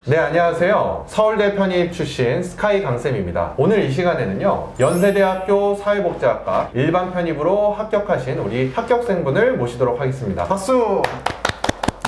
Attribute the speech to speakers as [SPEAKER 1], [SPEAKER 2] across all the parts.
[SPEAKER 1] 네, 안녕하세요. 서울대 편입 출신 스카이 강쌤입니다. 오늘 이 시간에는요, 연세대학교 사회복지학과 일반 편입으로 합격하신 우리 합격생분을 모시도록 하겠습니다. 박수!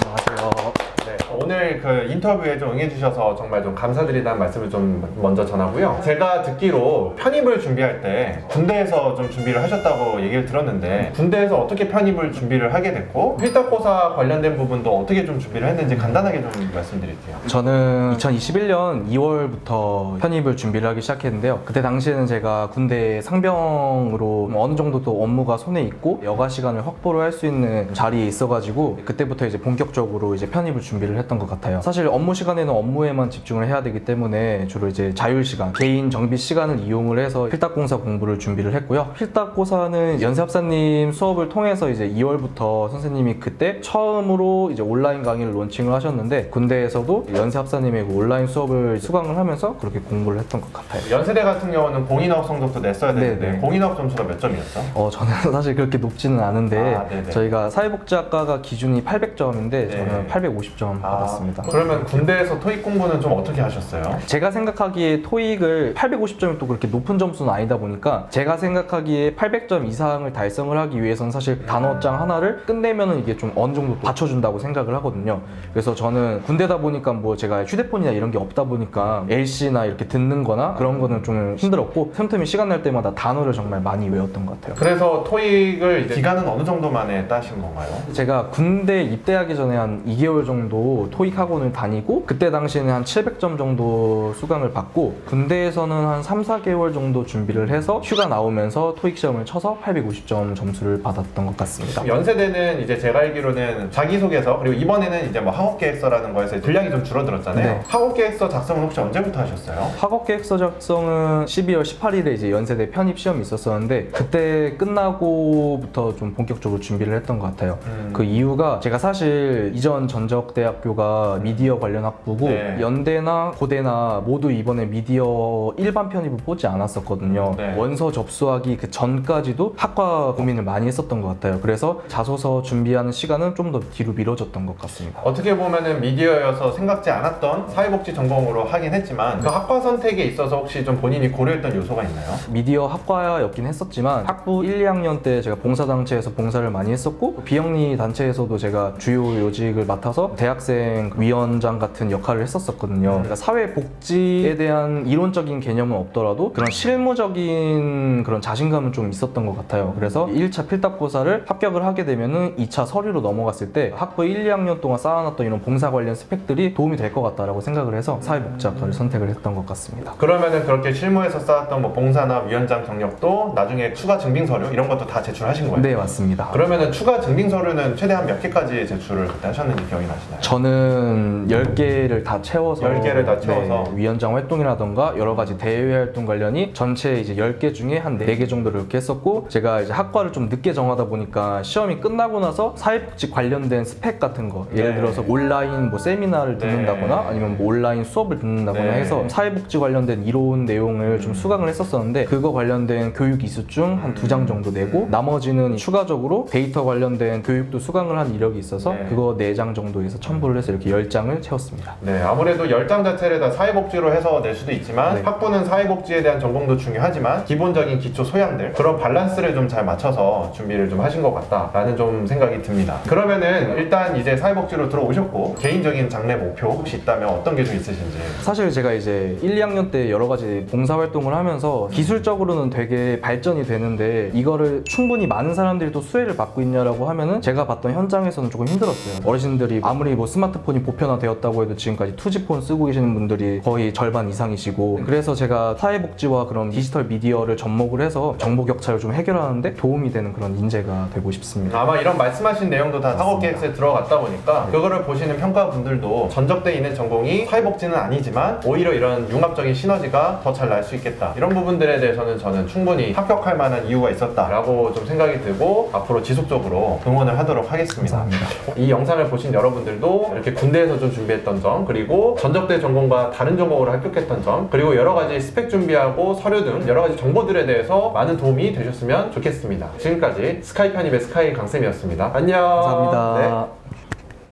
[SPEAKER 2] 안녕하세요.
[SPEAKER 1] 네, 오늘 그 인터뷰에 좀 응해주셔서 정말 좀 감사드리다는 말씀을 좀 먼저 전하고요. 제가 듣기로 편입을 준비할 때 군대에서 좀 준비를 하셨다고 얘기를 들었는데, 군대에서 어떻게 편입을 준비를 하게 됐고, 필답고사 관련된 부분도 어떻게 좀 준비를 했는지 간단하게 좀 말씀드릴게요.
[SPEAKER 2] 저는 2021년 2월부터 편입을 준비를 하기 시작했는데요. 그때 당시에는 제가 군대 상병으로 어느 정도 또 업무가 손에 있고 여가 시간을 확보를 할 수 있는 자리에 있어가지고 그때부터 이제 본격적으로 이제 편입을 준비를 했던 것 같아요. 사실 업무 시간에는 업무에만 집중을 해야 되기 때문에 주로 이제 자율 시간, 개인 정비 시간을 이용을 해서 필답공사 공부를 준비를 했고요. 필답고사는 연세합사님 수업을 통해서 이제 2월부터 선생님이 그때 처음으로 이제 온라인 강의를 론칭을 하셨는데 군대에서도 연세합사님의 그 온라인 수업을 수강을 하면서 그렇게 공부를 했던 것 같아요.
[SPEAKER 1] 연세대 같은 경우는 공인업 성적도 냈어야 되는데
[SPEAKER 2] 네네.
[SPEAKER 1] 공인업 점수가 몇 점이었죠?
[SPEAKER 2] 저는 사실 그렇게 높지는 않은데
[SPEAKER 1] 네네.
[SPEAKER 2] 저희가 사회복지학과가 기준이 800점인데
[SPEAKER 1] 네.
[SPEAKER 2] 저는 850점 받았습니다.
[SPEAKER 1] 그러면 군대에서 토익 공부는 좀 어떻게 하셨어요?
[SPEAKER 2] 제가 생각하기에 토익을 850점이 또 그렇게 높은 점수는 아니다 보니까 제가 생각하기에 800점 이상을 달성을 하기 위해서는 사실 단어장 하나를 끝내면은 이게 좀 어느 정도 받쳐준다고 생각을 하거든요. 그래서 저는 군대다 보니까 뭐 제가 휴대폰이나 이런 게 없다 보니까 LC나 이렇게 듣는 거나 그런 거는 좀 힘들었고 틈틈이 시간 날 때마다 단어를 정말 많이 외웠던 것 같아요.
[SPEAKER 1] 그래서 토익을 이제 기간은 어느 정도 만에 따신 건가요?
[SPEAKER 2] 제가 군대 입대하기 전에 한 2개월 정도 토익 학원을 다니고 그때 당시에는 한 700점 정도 수강을 받고 군대에서는 한 3, 4개월 정도 준비를 해서 휴가 나오면서 토익 시험을 쳐서 850점 점수를 받았던 것 같습니다.
[SPEAKER 1] 연세대는 이제 제가 알기로는 자기소개서 그리고 이번에는 이제 뭐 학업계획서라는 거에서 분량이 좀 줄어들었잖아요.
[SPEAKER 2] 네.
[SPEAKER 1] 학업계획서 작성은 혹시 언제부터 하셨어요?
[SPEAKER 2] 학업계획서 작성은 12월 18일에 이제 연세대 편입 시험이 있었었는데 그때 끝나고부터 좀 본격적으로 준비를 했던 것 같아요. 그 이유가 제가 사실 이전 전적대학교가 미디어 관련 학부고
[SPEAKER 1] 네.
[SPEAKER 2] 연대나 고대나 모두 이번에 미디어 일반 편입을 뽑지 않았었거든요.
[SPEAKER 1] 네.
[SPEAKER 2] 원서 접수하기 그 전까지도 학과 고민을 많이 했었던 것 같아요. 그래서 자소서 준비하는 시간은 좀 더 뒤로 미뤄졌던 것 같습니다.
[SPEAKER 1] 어떻게 보면은 미디어여서 생각지 않았던 사회복지 전공으로 하긴 했지만 그 학과 선택에 있어서 혹시 좀 본인이 고려했던 요소가 있나요?
[SPEAKER 2] 미디어 학과였긴 했었지만 학부 1, 2학년 때 제가 봉사단체에서 봉사를 많이 했었고 비영리 단체에서도 제가 주요 요직을 맡아서 대학생 위원장 같은 역할을 했었거든요. 그러니까 사회복지에 대한 이론적인 개념은 없더라도 그런 실무적인 그런 자신감은 좀 있었던 것 같아요. 그래서 1차 필답고사를 합격을 하게 되면은 2차 서류로 넘어갔을 때 학부 1, 2학년 동안 쌓아놨던 이런 봉사 관련 스펙들이 도움이 될 것 같다라고 생각을 해서 사회복지학과를 선택을 했던 것 같습니다.
[SPEAKER 1] 그러면은 그렇게 실무에서 쌓았던 뭐 봉사나 위원장 경력도 나중에 추가 증빙 서류 이런 것도 다 제출하신 거예요?
[SPEAKER 2] 네, 맞습니다.
[SPEAKER 1] 그러면은 추가 증빙 서류는 최대한 몇 개까지 제출을 그때 하셨는지 기억이 나시나요?
[SPEAKER 2] 저는 10개를 다 채워서
[SPEAKER 1] 10개를 다 채워서?
[SPEAKER 2] 네, 위원장 활동이라던가 여러 가지 대외 활동 관련이 전체 이제 10개 중에 한 4개 정도를 이렇게 했었고 제가 이제 학과를 좀 늦게 정하다 보니까 시험이 끝나고 나서 사회복지 관련된 스펙 같은 거 예를
[SPEAKER 1] 네.
[SPEAKER 2] 들어서 온라인 뭐 세미나를 듣는다거나 아니면 뭐 온라인 수업을 듣는다거나
[SPEAKER 1] 네.
[SPEAKER 2] 해서 사회복지 관련된 이론 내용을 좀 수강을 했었었는데 그거 관련된 교육 이수증 한 2장 정도 내고 나머지는 추가적으로 데이터 관련된 교육도 수강을 한 이력이 있어서
[SPEAKER 1] 네.
[SPEAKER 2] 그거 4장 정도에서 첨부를 해서 이렇게 10장을 채웠습니다.
[SPEAKER 1] 네, 아무래도 10장 자체를 다 사회복지로 해서 낼 수도 있지만
[SPEAKER 2] 네.
[SPEAKER 1] 학부는 사회복지에 대한 전공도 중요하지만 기본적인 기초 소양들 그런 밸런스를 좀 잘 맞춰서 준비를 좀 하신 것 같다라는 좀 생각이 듭니다. 그러면은 일단 이제 사회복지로 들어오셨고 개인적인 장래 목표 혹시 있다면 어떤 게 좀 있으신지?
[SPEAKER 2] 사실 제가 이제 1, 2학년 때 여러 가지 봉사활동을 하면서 기술적으로는 되게 발전이 되는데 이거를 충분히 많은 사람들이 또 수혜를 받고 있냐라고 하면은 제가 봤던 현장에서는 조금 힘들었어요. 어르신들이 아무리 뭐 스마트폰이 보편화되었다고 해도 지금까지 투지폰 쓰고 계시는 분들이 거의 절반 이상이시고 그래서 제가 사회복지와 그런 디지털 미디어를 접목을 해서 정보 격차를 좀 해결하는데 도움이 되는 그런 인재가 되고 싶습니다.
[SPEAKER 1] 아마 이런 말씀하신 내용도 다 학업계획서에 들어갔다 보니까 그거를 보시는 평가분들도 전적돼 있는 전공이 사회복지는 아니지만 오히려 이런 융합적인 시너지가 더 잘 날 수 있겠다 이런 부분들에 대해서는 저는 충분히 합격할 만한 이유가 있었다라고 좀 생각이 들고 앞으로 지속적으로 응원을 하도록 하겠습니다.
[SPEAKER 2] 감사합니다.
[SPEAKER 1] 이 영상을 보신 여러분들도 이렇게 군대에서 좀 준비했던 점 그리고 전적대 전공과 다른 전공으로 합격했던 점 그리고 여러 가지 스펙 준비하고 서류 등 여러 가지 정보들에 대해서 많은 도움이 되셨으면 좋겠습니다. 지금까지 스카이 편입의 스카이 강쌤이었습니다. 안녕.
[SPEAKER 2] 감사합니다.
[SPEAKER 1] 네.